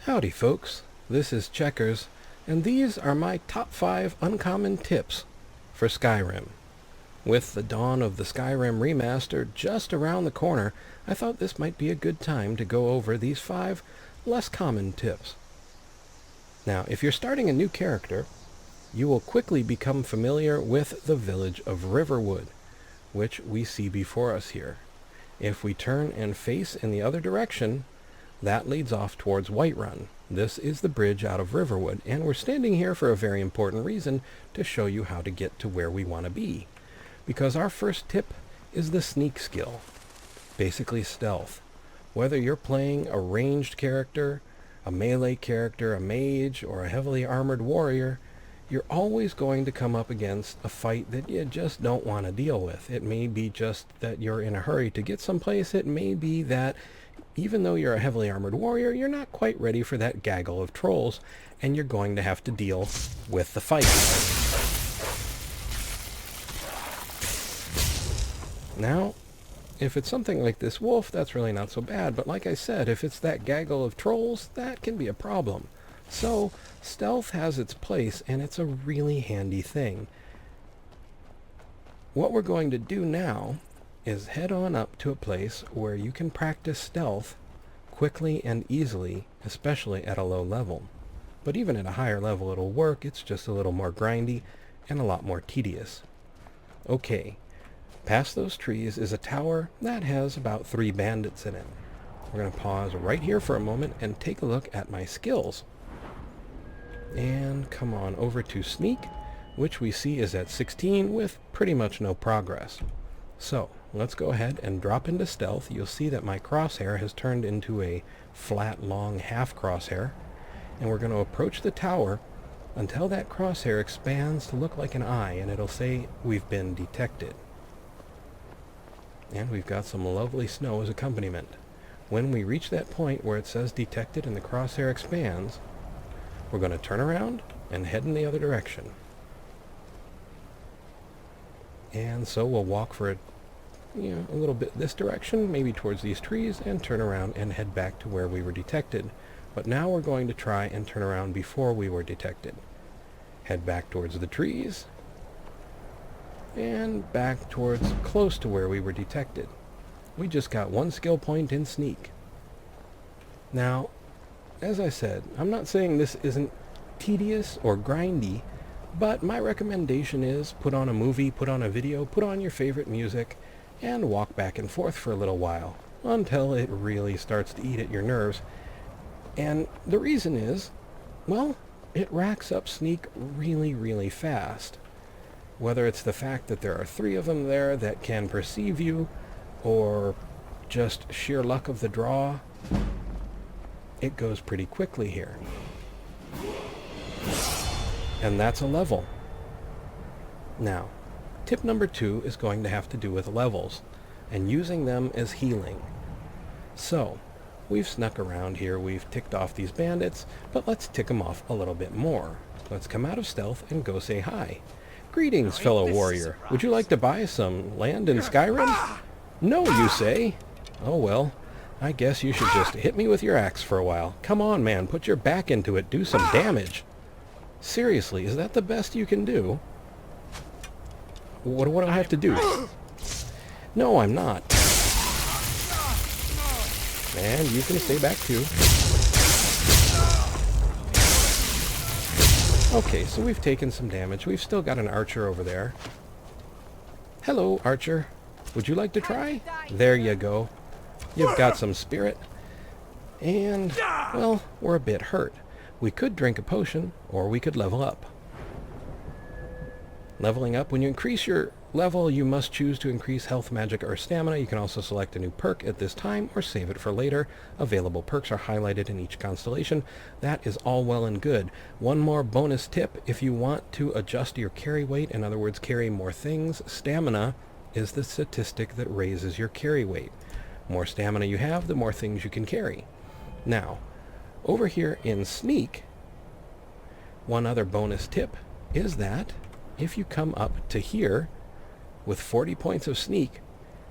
Howdy folks, this is Checkers, and these are my top 5 uncommon tips for Skyrim. With the dawn of the Skyrim Remaster just around the corner, I thought this might be a good time to go over these 5 less common tips. Now, if you're starting a new character, you will quickly become familiar with the village of Riverwood, which we see before us here. If we turn and face in the other direction, that leads off towards Whiterun. This is the bridge out of Riverwood, and we're standing here for a very important reason, to show you how to get to where we want to be. Because our first tip is the sneak skill, basically stealth. Whether you're playing a ranged character, a melee character, a mage, or a heavily armored warrior, you're always going to come up against a fight that you just don't want to deal with. It may be just that you're in a hurry to get someplace. It may be that even though you're a heavily armored warrior, you're not quite ready for that gaggle of trolls, and you're going to have to deal with the fight. Now, if it's something like this wolf, that's really not so bad, but like I said, if it's that gaggle of trolls, that can be a problem. So, stealth has its place, and it's a really handy thing. What we're going to do now is head on up to a place where you can practice stealth quickly and easily, especially at a low level. But even at a higher level it'll work, it's just a little more grindy and a lot more tedious. Okay, past those trees is a tower that has about 3 bandits in it. We're going to pause right here for a moment and take a look at my skills. And come on over to Sneak, which we see is at 16 with pretty much no progress. So, let's go ahead and drop into stealth. You'll see that my crosshair has turned into a flat, long half crosshair. And we're going to approach the tower until that crosshair expands to look like an eye, and it'll say we've been detected. And we've got some lovely snow as accompaniment. When we reach that point where it says detected and the crosshair expands, we're going to turn around and head in the other direction. And so we'll walk for a little bit this direction, maybe towards these trees, and turn around and head back to where we were detected. But now we're going to try and turn around before we were detected. Head back towards the trees, and back towards close to where we were detected. We just got 1 skill point in Sneak. Now, as I said, I'm not saying this isn't tedious or grindy, but my recommendation is put on a movie, put on a video, put on your favorite music, and walk back and forth for a little while, until it really starts to eat at your nerves. And the reason is, well, it racks up Sneak really, really fast. Whether it's the fact that there are 3 of them there that can perceive you, or just sheer luck of the draw, it goes pretty quickly here. And that's a level. Now, tip number 2 is going to have to do with levels, and using them as healing. So, we've snuck around here, we've ticked off these bandits, but let's tick them off a little bit more. Let's come out of stealth and go say hi. Greetings, fellow warrior. Would you like to buy some land in Skyrim? No, you say? Oh well, I guess you should just hit me with your axe for a while. Come on, man, put your back into it, do some damage. Seriously, is that the best you can do? What do I have to do? No, I'm not. And you can stay back too. Okay, so we've taken some damage. We've still got an archer over there. Hello, archer. Would you like to try? There you go. You've got some spirit. And, well, we're a bit hurt. We could drink a potion, or we could level up. Leveling up, when you increase your level, you must choose to increase health, magic, or stamina. You can also select a new perk at this time, or save it for later. Available perks are highlighted in each constellation. That is all well and good. One more bonus tip, if you want to adjust your carry weight, in other words, carry more things, stamina is the statistic that raises your carry weight. More stamina you have, the more things you can carry. Now, over here in Sneak, one other bonus tip is that if you come up to here with 40 points of Sneak,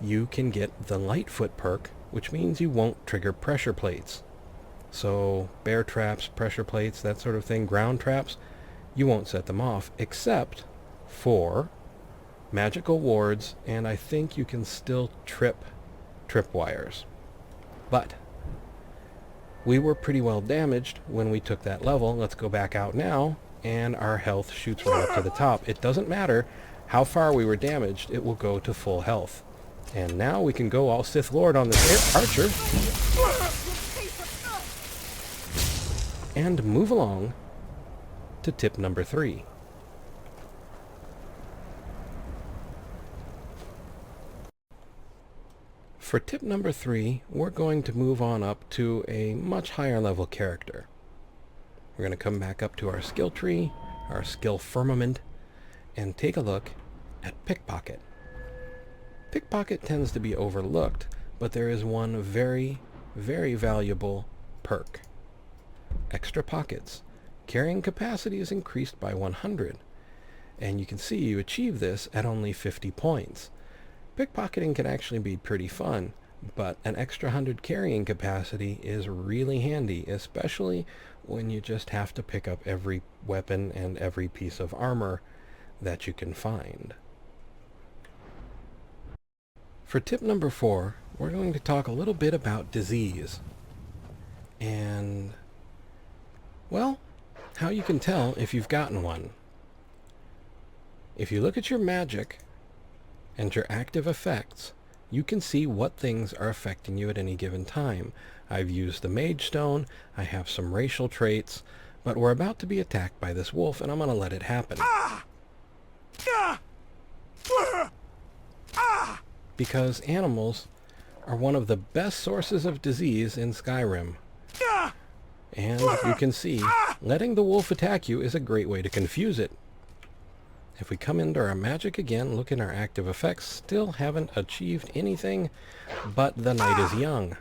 you can get the Lightfoot perk, which means you won't trigger pressure plates. So bear traps, pressure plates, that sort of thing, ground traps, you won't set them off except for magical wards, and I think you can still trip wires. But we were pretty well damaged when we took that level. Let's go back out now, and our health shoots right up to the top. It doesn't matter how far we were damaged, it will go to full health. And now we can go all Sith Lord on this archer and move along to tip number 3. For tip number 3, we're going to move on up to a much higher level character. We're going to come back up to our skill tree, our skill firmament, and take a look at Pickpocket. Pickpocket tends to be overlooked, but there is one very, very valuable perk. Extra pockets. Carrying capacity is increased by 100, and you can see you achieve this at only 50 points. Pickpocketing can actually be pretty fun, but an extra 100 carrying capacity is really handy, especially when you just have to pick up every weapon and every piece of armor that you can find. For tip number 4, we're going to talk a little bit about disease. And, well, how you can tell if you've gotten one. If you look at your magic and your active effects, you can see what things are affecting you at any given time. I've used the Mage Stone, I have some racial traits, but we're about to be attacked by this wolf, and I'm going to let it happen. Because animals are one of the best sources of disease in Skyrim. And you can see, letting the wolf attack you is a great way to confuse it. If we come into our magic again, look in our active effects, still haven't achieved anything, but the night is young.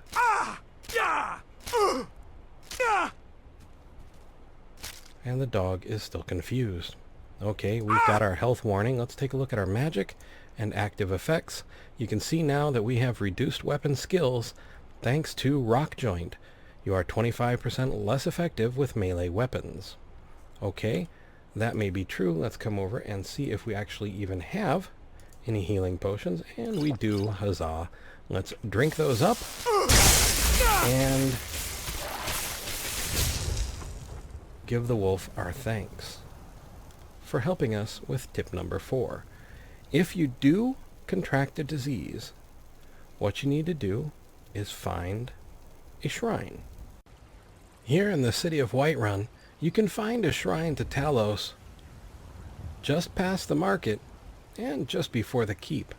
And the dog is still confused. Okay, we've got our health warning. Let's take a look at our magic and active effects. You can see now that we have reduced weapon skills thanks to Rock Joint. You are 25% less effective with melee weapons. Okay, that may be true. Let's come over and see if we actually even have any healing potions. And we do, huzzah. Let's drink those up. And give the wolf our thanks for helping us with tip number 4. If you do contract a disease, what you need to do is find a shrine. Here in the city of Whiterun, you can find a shrine to Talos just past the market and just before the keep.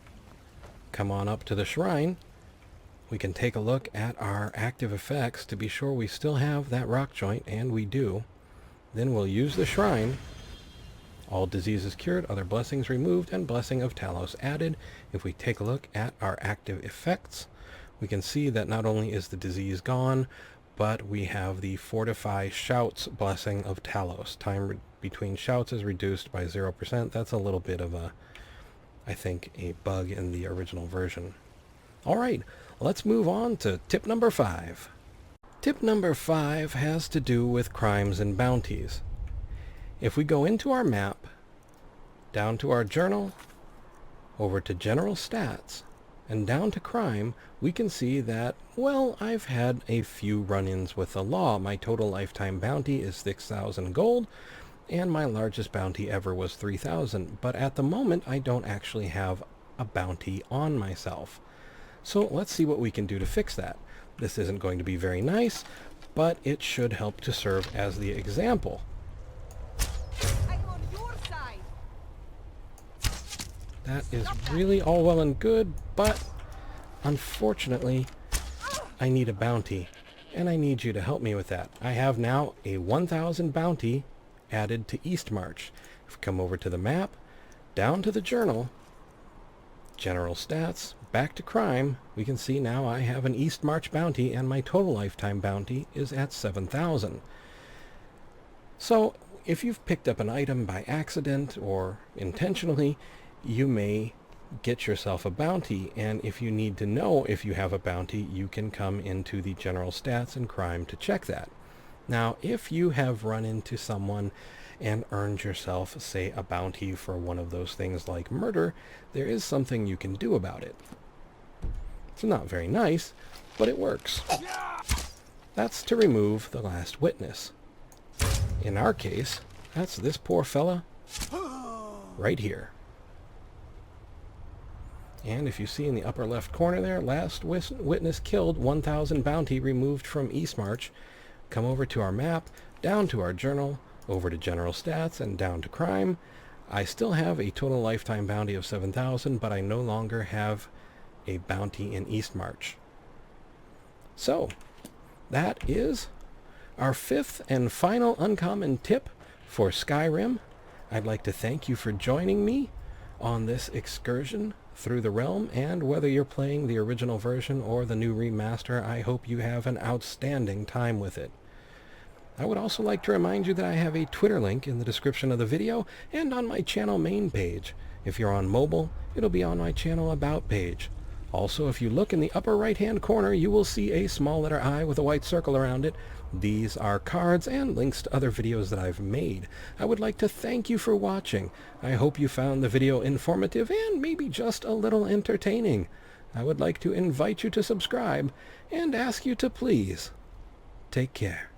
Come on up to the shrine. We can take a look at our active effects to be sure we still have that rock joint, and we do. Then we'll use the shrine. All diseases cured, other blessings removed, and blessing of Talos added. If we take a look at our active effects, we can see that not only is the disease gone, but we have the Fortify Shouts blessing of Talos. Time between shouts is reduced by 0%. That's a little bit of a, I think, a bug in the original version. Alright, let's move on to tip number 5. Tip number 5 has to do with crimes and bounties. If we go into our map, down to our journal, over to general stats, and down to crime, we can see that, well, I've had a few run-ins with the law. My total lifetime bounty is 6,000 gold, and my largest bounty ever was 3,000. But at the moment, I don't actually have a bounty on myself. So let's see what we can do to fix that. This isn't going to be very nice, but it should help to serve as the example. I'm on your side. That is really all well and good, but unfortunately, I need a bounty, and I need you to help me with that. I have now a 1,000 bounty added to East March. If we come over to the map, down to the journal, general stats, back to crime, we can see now I have an East March bounty, and my total lifetime bounty is at 7,000. So, if you've picked up an item by accident or intentionally, you may get yourself a bounty, and if you need to know if you have a bounty, you can come into the general stats and crime to check that. Now, if you have run into someone and earned yourself, say, a bounty for one of those things like murder, there is something you can do about it. It's not very nice, but it works. That's to remove the last witness. In our case, that's this poor fella right here. And if you see in the upper left corner there, last witness killed, 1,000 bounty removed from Eastmarch. Come over to our map, down to our journal, over to general stats, and down to crime. I still have a total lifetime bounty of 7,000, but I no longer have a bounty in Eastmarch. So, that is our 5th and final uncommon tip for Skyrim. I'd like to thank you for joining me on this excursion through the realm, and whether you're playing the original version or the new remaster, I hope you have an outstanding time with it. I would also like to remind you that I have a Twitter link in the description of the video and on my channel main page. If you're on mobile, it'll be on my channel about page. Also, if you look in the upper right hand corner, you will see a small letter I with a white circle around it. These are cards and links to other videos that I've made. I would like to thank you for watching. I hope you found the video informative and maybe just a little entertaining. I would like to invite you to subscribe and ask you to please take care.